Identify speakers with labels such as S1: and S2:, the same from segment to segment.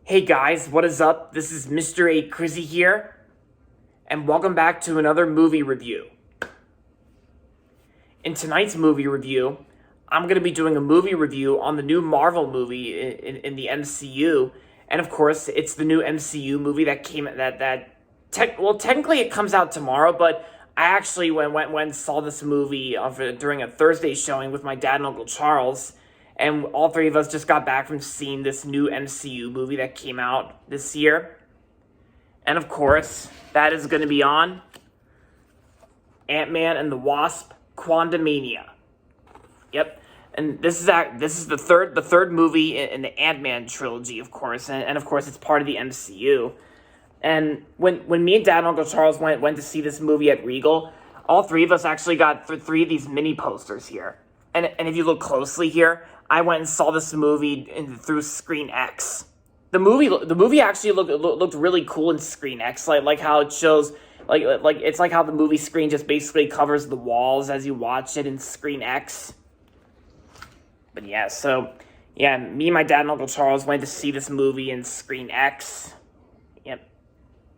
S1: Hey guys, what is up? This is Mr. A. Crizzy here, and welcome back to another movie review. In tonight's movie review, I'm going to be doing a movie review on the new Marvel movie in the MCU, and of course, it's the new MCU movie that came technically it comes out tomorrow, but I actually went and saw this movie during a Thursday showing with my dad and Uncle Charles. And all three of us just got back from seeing this new MCU movie that came out this year. And of course, that is going to be on Ant-Man and the Wasp: Quantumania. Yep. And this is the third movie in the Ant-Man trilogy, of course. And of course, it's part of the MCU. And when me and Dad and Uncle Charles went to see this movie at Regal, all three of us actually got three of these mini posters here. And if you look closely here, I went and saw this movie through Screen X. The movie actually looked really cool in Screen X, like how it shows it's like how the movie screen just basically covers the walls as you watch it in Screen X. But yeah, me and my dad and Uncle Charles went to see this movie in Screen X. Yep.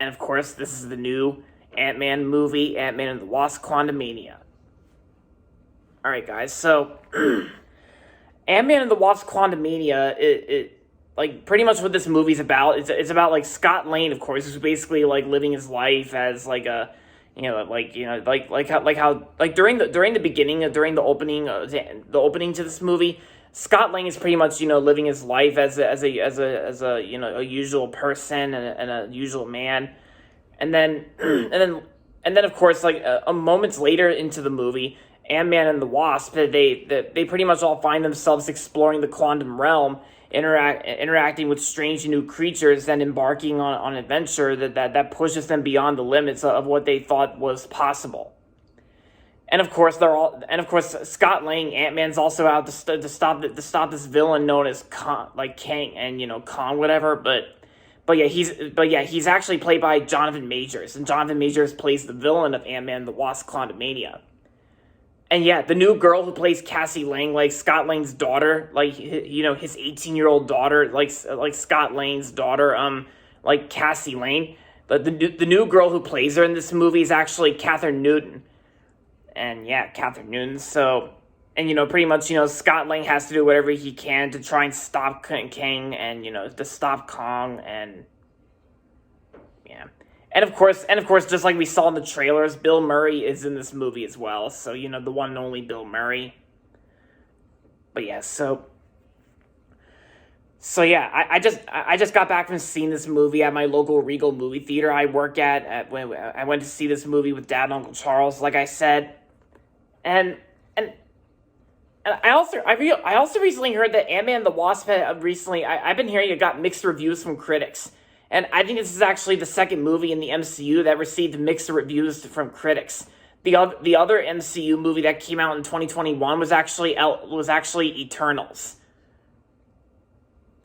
S1: And of course, this is the new Ant-Man movie, Ant-Man and the Wasp: Quantumania. Alright guys, so Ant-Man and the Wasp: Quantumania, it like pretty much what this movie's about. It's about like Scott Lang, of course, who's basically like living his life as like a like during the beginning, during the opening to this movie, Scott Lang is pretty much living his life as a a usual person and a usual man, and then of course a moments later into the movie, Ant-Man and the Wasp, they pretty much all find themselves exploring the quantum realm, interacting with strange new creatures, and embarking on an adventure that pushes them beyond the limits of what they thought was possible. And of course, Scott Lang, Ant-Man's also out to stop this villain known as Kang and Kong, whatever. But he's actually played by Jonathan Majors, and Jonathan Majors plays the villain of Ant-Man and the Wasp: Quantumania. And yeah, the new girl who plays Cassie Lang, like Scott Lang's daughter, like his 18-year-old daughter, like Scott Lang's daughter, like Cassie Lang. But the new girl who plays her in this movie is actually Catherine Newton. And yeah, Catherine Newton. So, and pretty much Scott Lang has to do whatever he can to try and stop Kang and to stop Kong and yeah. And of course, just like we saw in the trailers, Bill Murray is in this movie as well. So, the one and only Bill Murray. But yeah, so yeah, I just got back from seeing this movie at my local Regal movie theater I work at when I went to see this movie with Dad and Uncle Charles, like I said. And I also recently heard that Ant-Man and the Wasp I've been hearing it got mixed reviews from critics. And I think this is actually the second movie in the MCU that received mixed reviews from critics. The other MCU movie that came out in 2021 was actually Eternals.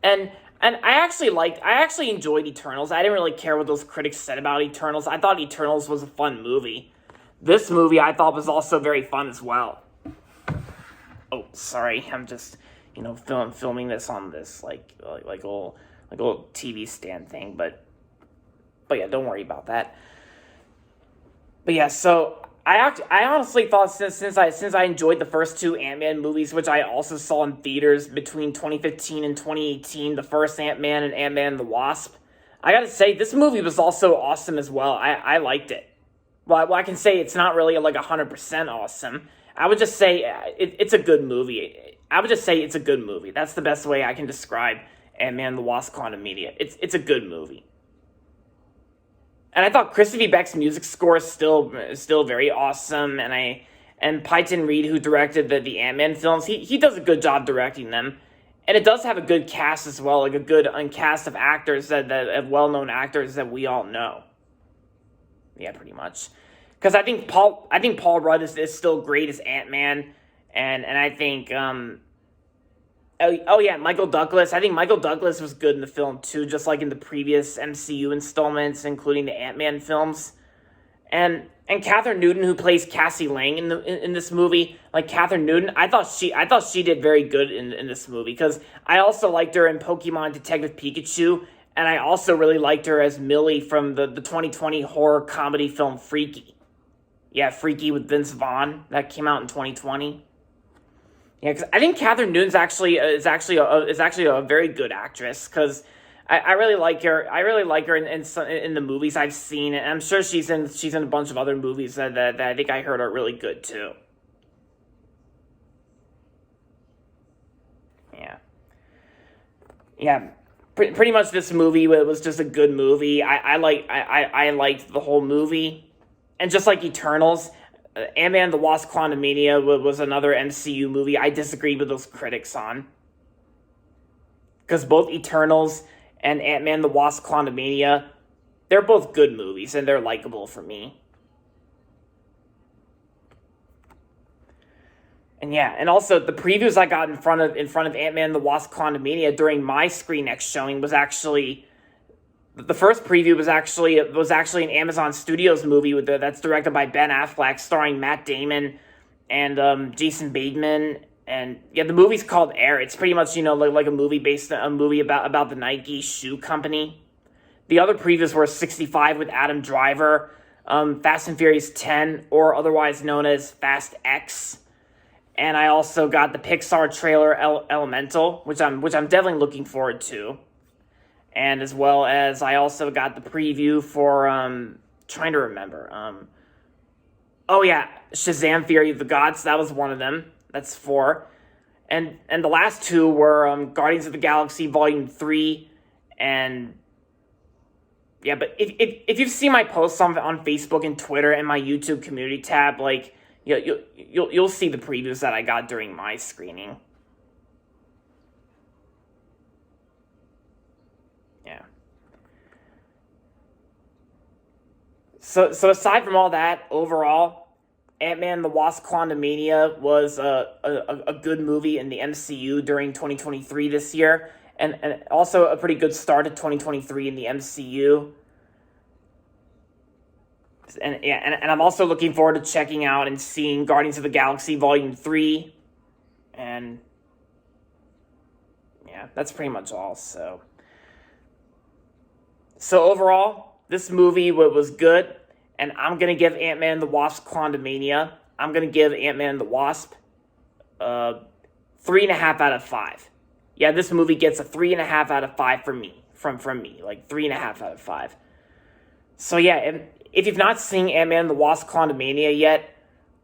S1: And I actually enjoyed Eternals. I didn't really care what those critics said about Eternals. I thought Eternals was a fun movie. This movie I thought was also very fun as well. Oh, sorry, I'm just filming this on this like a little TV stand thing, but yeah, don't worry about that. But yeah, so I honestly thought since I enjoyed the first two Ant-Man movies, which I also saw in theaters between 2015 and 2018, the first Ant-Man and Ant-Man and the Wasp, I gotta say this movie was also awesome as well. I liked it. Well, I can say it's not really like 100% awesome. I would just say it's a good movie. I would just say it's a good movie. That's the best way I can describe Ant-Man and the Wasp: Quantumania. It's a good movie. And I thought Christopher Beck's music score is still very awesome, and Peyton Reed, who directed the Ant-Man films, he does a good job directing them. And it does have a good cast as well, like a good cast of actors that of well-known actors that we all know. Yeah, pretty much. Because I think Paul Rudd is still great as Ant-Man, and I think Michael Douglas. I think Michael Douglas was good in the film too, just like in the previous MCU installments, including the Ant-Man films. And Catherine Newton, who plays Cassie Lang in this movie, like Catherine Newton, I thought she did very good in this movie, because I also liked her in Pokemon Detective Pikachu, And I also really liked her as Millie from the 2020 horror comedy film Freaky. Yeah, Freaky with Vince Vaughn. That came out in 2020. Yeah, because I think Catherine Noon's is actually a very good actress. Because I really like her. I really like her in the movies I've seen, and I'm sure she's in a bunch of other movies that I think I heard are really good too. Yeah, yeah. Pretty much, this movie was just a good movie. I liked the whole movie, and just like Eternals, Ant-Man and the Wasp: Quantumania was another MCU movie I disagreed with those critics on, because both Eternals and Ant-Man and the Wasp: Quantumania, they're both good movies and they're likable for me. And yeah, and also the previews I got in front of Ant-Man and the Wasp: Quantumania during my Screen X showing was actually, the first preview was actually an Amazon Studios movie that's directed by Ben Affleck, starring Matt Damon and Jason Bateman. And yeah, the movie's called Air. It's pretty much, like a movie about the Nike shoe company. The other previews were 65 with Adam Driver, Fast and Furious 10, or otherwise known as Fast X. And I also got the Pixar trailer Elemental, which I'm definitely looking forward to. And as well as I also got the preview for trying to remember. Oh yeah, Shazam! Fury of the Gods. That was one of them. That's 4. And the last 2 were Guardians of the Galaxy Volume 3 and yeah, but if you've seen my posts on Facebook and Twitter and my YouTube community tab, like you'll see the previews that I got during my screening. Yeah. So aside from all that, overall, Ant-Man and the Wasp: Quantumania was a good movie in the MCU during 2023 this year, and also a pretty good start to 2023 in the MCU. And yeah, and I'm also looking forward to checking out and seeing Guardians of the Galaxy Volume 3. And yeah, that's pretty much all. So overall, this movie was good. And I'm going to give Ant-Man and the Wasp: Quantumania, I'm going to give Ant-Man and the Wasp 3.5 out of 5. Yeah, this movie gets a 3.5 out of 5 from me. From me, like 3.5 out of 5. So yeah, if you've not seen Ant-Man and the Wasp: Quantumania yet,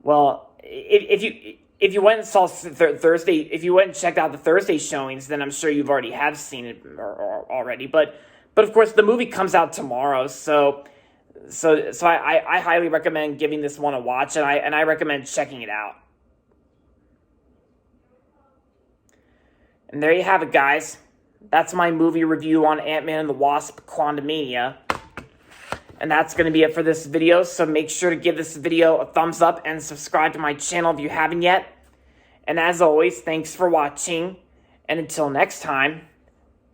S1: well, if you went and saw Thursday, if you went and checked out the Thursday showings, then I'm sure you've already have seen it already. But of course, the movie comes out tomorrow, so I highly recommend giving this one a watch, and I recommend checking it out. And there you have it, guys. That's my movie review on Ant-Man and the Wasp: Quantumania. And that's going to be it for this video, so make sure to give this video a thumbs up and subscribe to my channel if you haven't yet. And as always, thanks for watching, and until next time,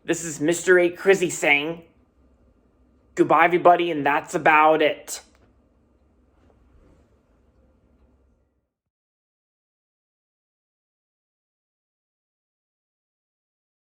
S1: this is Mr. A. Crizzy saying, goodbye everybody, and that's about it.